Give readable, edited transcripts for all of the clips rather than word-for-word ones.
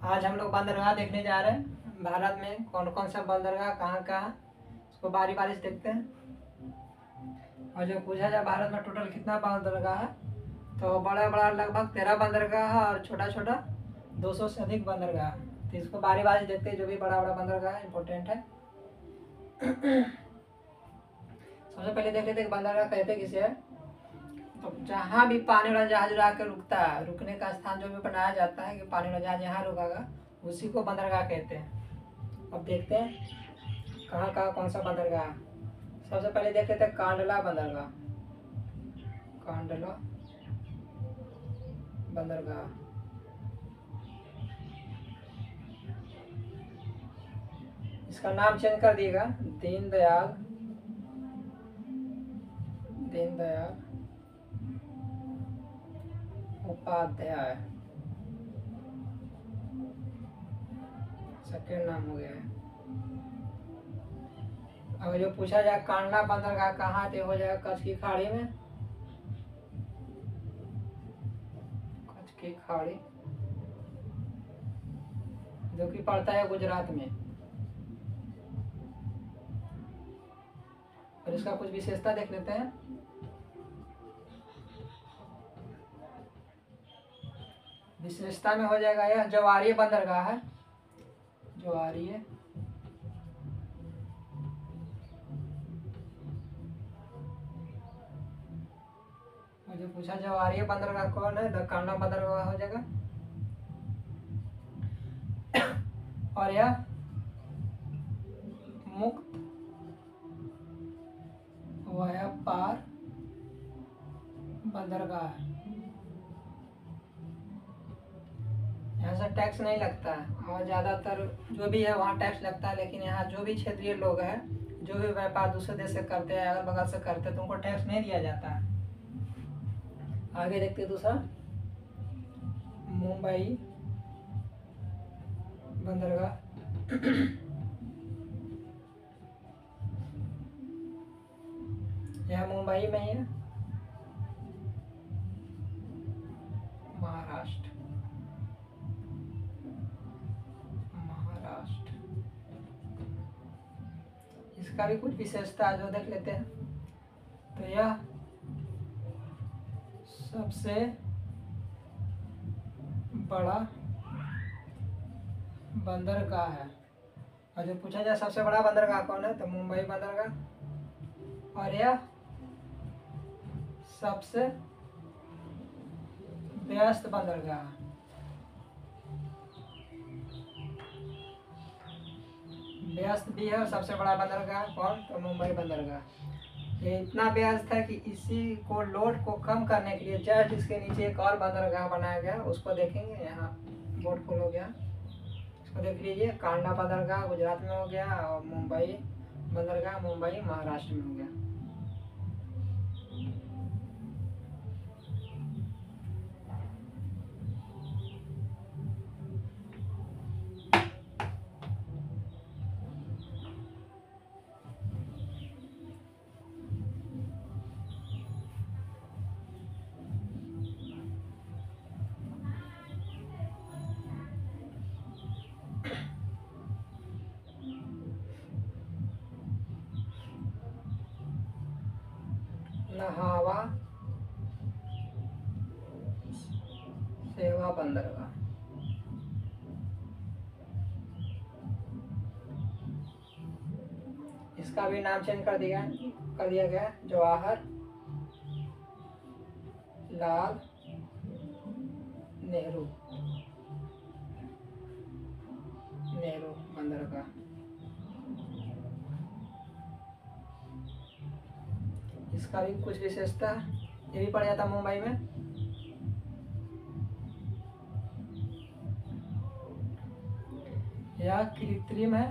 आज हम लोग बंदरगाह देखने जा रहे हैं। भारत में कौन कौन सा बंदरगाह कहाँ कहाँ, उसको बारी बारी से देखते हैं। और जो पूछा जाए भारत में टोटल कितना बंदरगाह है, तो बड़ा बड़ा लगभग 13 बंदरगाह है और छोटा छोटा 200 से अधिक बंदरगाह है। तो इसको बारी बारी से देखते हैं। जो भी बड़ा बड़ा बंदरगाह है इम्पोर्टेंट है। सबसे पहले देख लेते हैं बंदरगाह कहते किसे है। तो जहाँ भी पानी वाला जहाज आकर रुकता है, रुकने का स्थान जो भी बनाया जाता है कि पानी वाला जहाज यहाँ रुकेगा, उसी को बंदरगाह कहते हैं। अब देखते हैं कहाँ कहाँ कौन सा बंदरगाह है। सबसे पहले देख लेते हैं कांडला बंदरगाह। कांडला बंदरगाह इसका नाम चेंज कर दिएगा, दीनदयाल उपाध्याय सेकेंड नाम हो गया है। अगर जो पूछा जाए कांडला बंदरगाह कहाँ थे, हो जाएगा कच्छ की खाड़ी में। कच्छ की खाड़ी जो कि पड़ता है गुजरात में। और इसका कुछ विशेषता देख लेते हैं। विशेषता में हो जाएगा यह जवारीय बंदरगाह है। जवारीय मुझे पूछा जवारीय बंदरगाह कौन है, तो कांडला बंदरगाह हो जाएगा। और यह मुक्त व्यापार बंदरगाह है। यहाँ से टैक्स नहीं लगता है, और ज़्यादातर जो भी है वहाँ टैक्स लगता है। लेकिन यहाँ जो भी क्षेत्रीय लोग हैं, जो भी व्यापार दूसरे देश से करते हैं, अगल बगल से करते हैं, तो उनको टैक्स नहीं दिया जाता है। आगे देखते हैं दूसरा मुंबई बंदरगाह। यह मुंबई में ही है, महाराष्ट्र। इसका भी कुछ विशेषता जो देख लेते हैं। तो यह सबसे बड़ा बंदरगाह है। और जो पूछा जाए सबसे बड़ा बंदरगाह कौन है, तो मुंबई बंदरगाह। और यह सबसे व्यस्त बंदरगाह, व्यस्त भी है। और सबसे बड़ा बंदरगाह कौन, तो मुंबई बंदरगाह। ये इतना व्यस्त है कि इसी को लोड को कम करने के लिए जस्ट इसके नीचे एक और बंदरगाह बनाया गया, उसको देखेंगे। यहाँ बोर्ड फुल हो गया, इसको देख लीजिए। कांडला बंदरगाह गुजरात में हो गया, और मुंबई बंदरगाह मुंबई महाराष्ट्र में हो गया। नहावा सेवा बंदरगाह, इसका भी नाम चेंज कर दिया गया, जवाहर लाल नेहरू बंदरगाह। इसका भी कुछ विशेषता, ये भी पड़ जाता मुंबई में। यह कृत्रिम है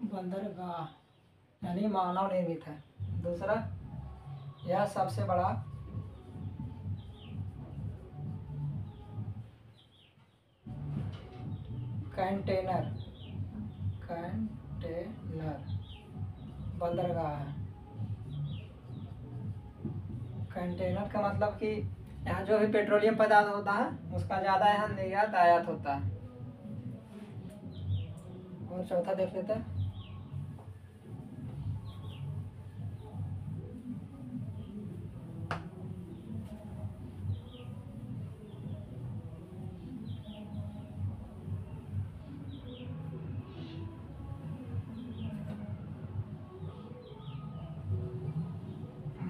बंदरगाह, यानी मानव निर्मित है। दूसरा, यह सबसे बड़ा कंटेनर बंदरगाह है। कंटेनर का मतलब कि यहाँ जो भी पेट्रोलियम पदार्थ होता है उसका ज़्यादा यहाँ निर्यात आयात होता है। और चौथा देख लेते हैं।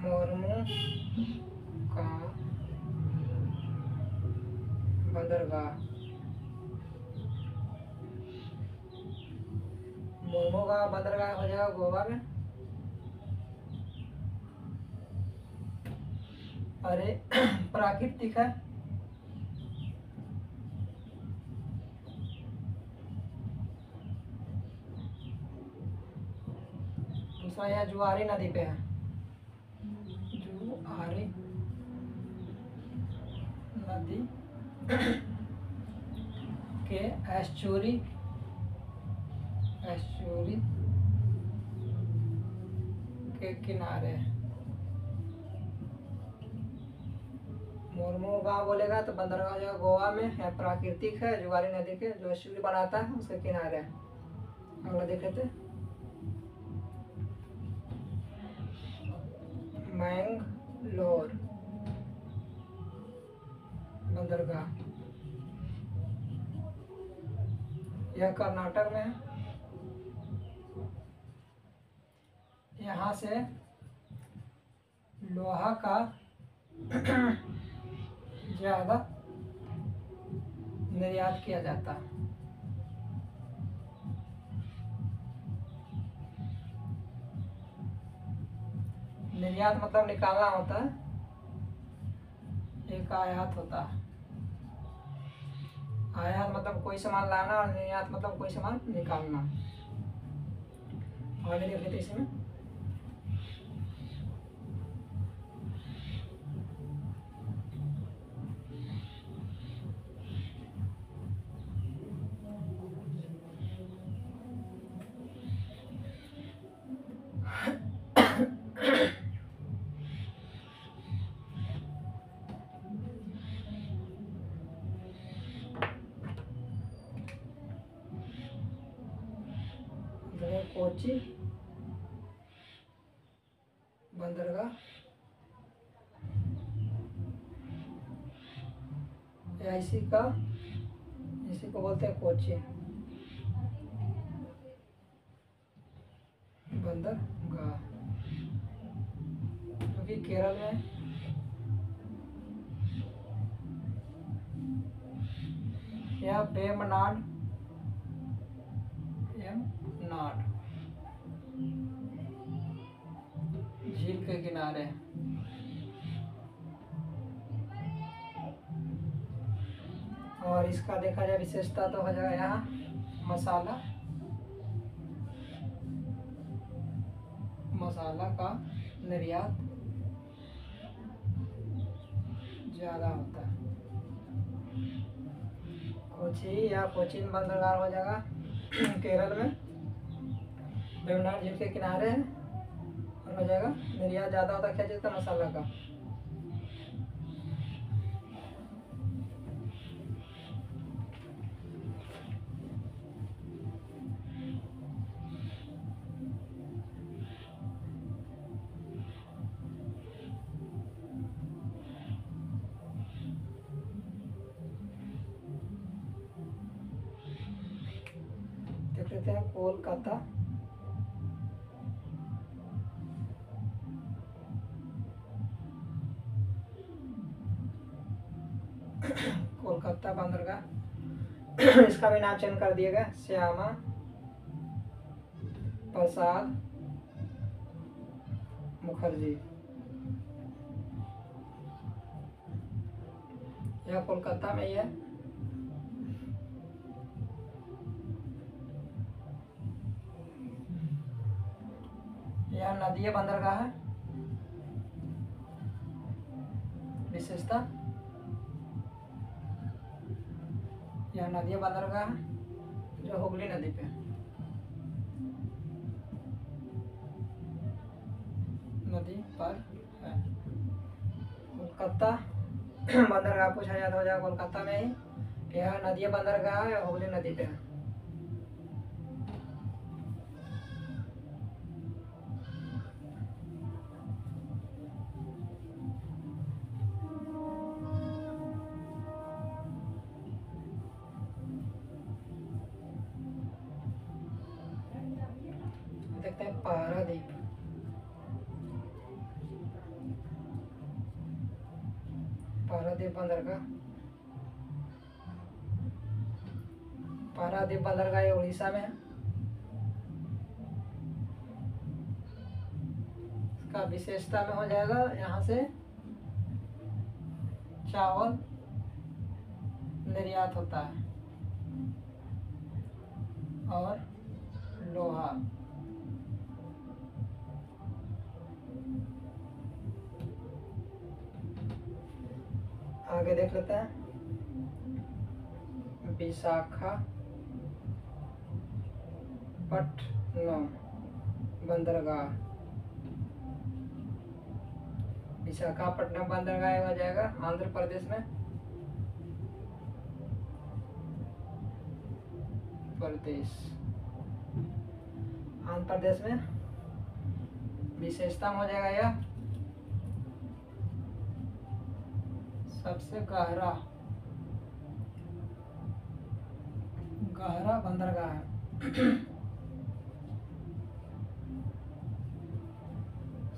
मोरमू का बंदरगाह, मोरमू का बंदरगाह हो जाएगा गोवा में। अरे प्राकृतिक है, दूसरा यह जुआरी नदी पे है, जुआरी नदी के एस्चुरी के किनारे। मोरमू गाँव बोलेगा तो बंदरगाह जो गोवा में है, प्राकृतिक है, जुआरी नदी के जो एस्चुरी बनाता है उसके किनारे है। अगला देख लेते। मैंगलोर बंदरगाह, यह कर्नाटक में है। यहाँ से लोहा का ज़्यादा निर्यात किया जाता है। निर्यात मतलब निकालना होता है, एक आयात होता है। आयात मतलब कोई सामान लाना और निर्यात मतलब कोई सामान निकालना। आगे देख लेते इसमें। कोची बंदरगाह, इसी को बोलते हैं कोची बंदरगाह, जो कि केरल में। यह वेम्बनाड झील के किनारे। और इसका देखा जाए विशेषता तो हो जाएगा यहाँ मसाला का निर्यात ज़्यादा होता है। कोची या कोचीन बंदरगाह हो जाएगा केरल में, वेम्बनाड झील के किनारे है। और हो जाएगा निर्यात ज़्यादा होता है क्या चीज़ का? मसाला का। देख लेते हैं कोलकाता, कोलकाता बंदरगाह इसका भी नाम चयन कर दिया गया, श्यामा प्रसाद मुखर्जी। यह कोलकाता में ही है। यह नदीय बंदरगाह है। विशेषता, यह नदीय बंदरगाह है जो हुगली नदी पे नदी पर है। कोलकाता बंदरगाह पूछा जाता हो जाएगा कोलकाता में ही। यह नदिया बंदरगाह है, हुगली नदी पे है। देखते हैं पारादीप। पारादीप बंदरगाह, पारादीप बंदरगाह ये उड़ीसा में है। इसका विशेषता में हो जाएगा यहाँ से चावल निर्यात होता है और लोहा। आगे देख लेते हैं विशाखापट्टनम बंदरगाह। विशाखापट्टनम बंदरगाह हो जाएगा आंध्र प्रदेश में। आंध्र प्रदेश में विशेषता हो जाएगा यह सबसे गहरा बंदरगाह है।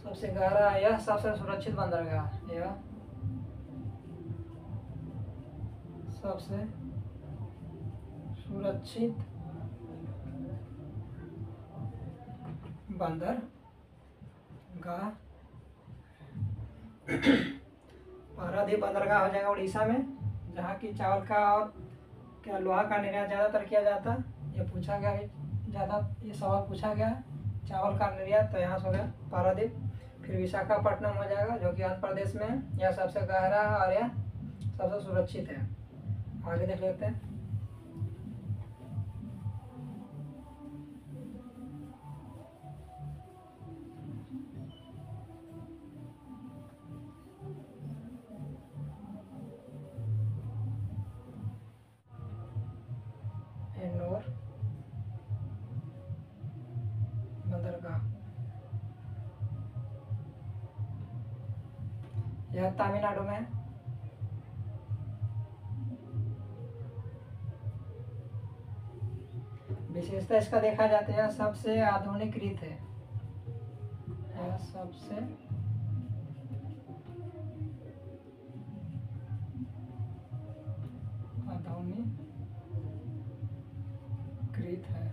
सबसे गहरा है यह, सबसे सुरक्षित बंदरगाह है यह, सबसे सुरक्षित बंदरगाह। पारादीप बंदरगाह हो जाएगा उड़ीसा में, जहाँ की चावल का और क्या लोहा का निर्यात ज़्यादातर किया जाता है। ये पूछा गया है ज़्यादा, ये सवाल पूछा गया है चावल का निर्यात, तो यहाँ से हो गया पारादीप। फिर विशाखापट्टनम हो जाएगा जो कि आंध्र प्रदेश में है। यह सबसे गहरा है और यह सबसे सुरक्षित है। आगे देख लेते हैं। एन्नोर बंदरगाह, यह तमिलनाडु में है। विशेषता इसका देखा जाता है सबसे आधुनिकृत है, यह सबसे आधुनिकृत है।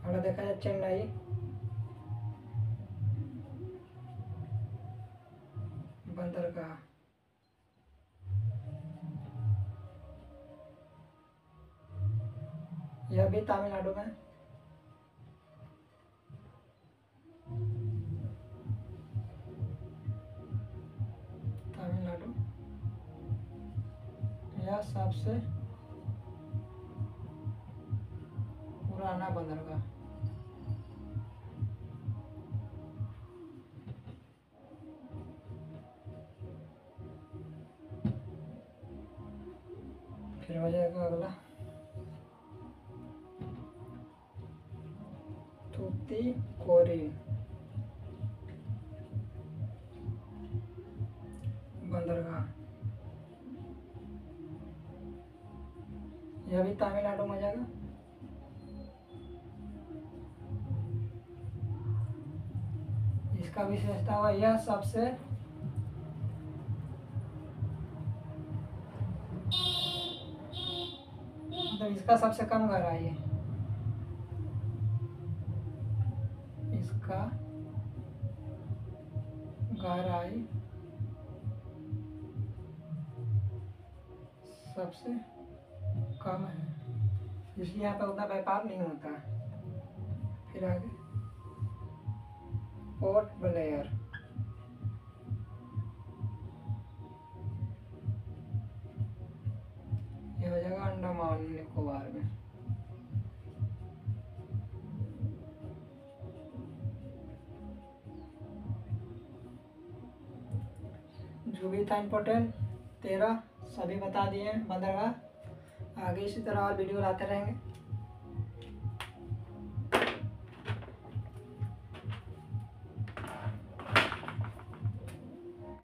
अगर देखा जाए चेन्नई बंदरगाह, यह भी तमिलनाडु में। तमिलनाडु, यह सबसे पुराना बंदरगाह। फिर हो जाएगा अगला तूतीकोरिन बंदरगाह, यह भी तमिलनाडु में जाएगा। इसका विशेषता हुआ यह सबसे मतलब इसका सबसे कम गहराई है, इसका गहराई सबसे कम है, इसलिए यहाँ पे उतना व्यापार नहीं होता है। फिर आगे पोर्ट ब्लेयर, ये हो जाएगा अंडमान निकोबार में। जो भी था इम्पोर्टेंट 13 सभी बता दिए हैं बंदरगाह। आगे इसी तरह और वीडियो लाते रहेंगे।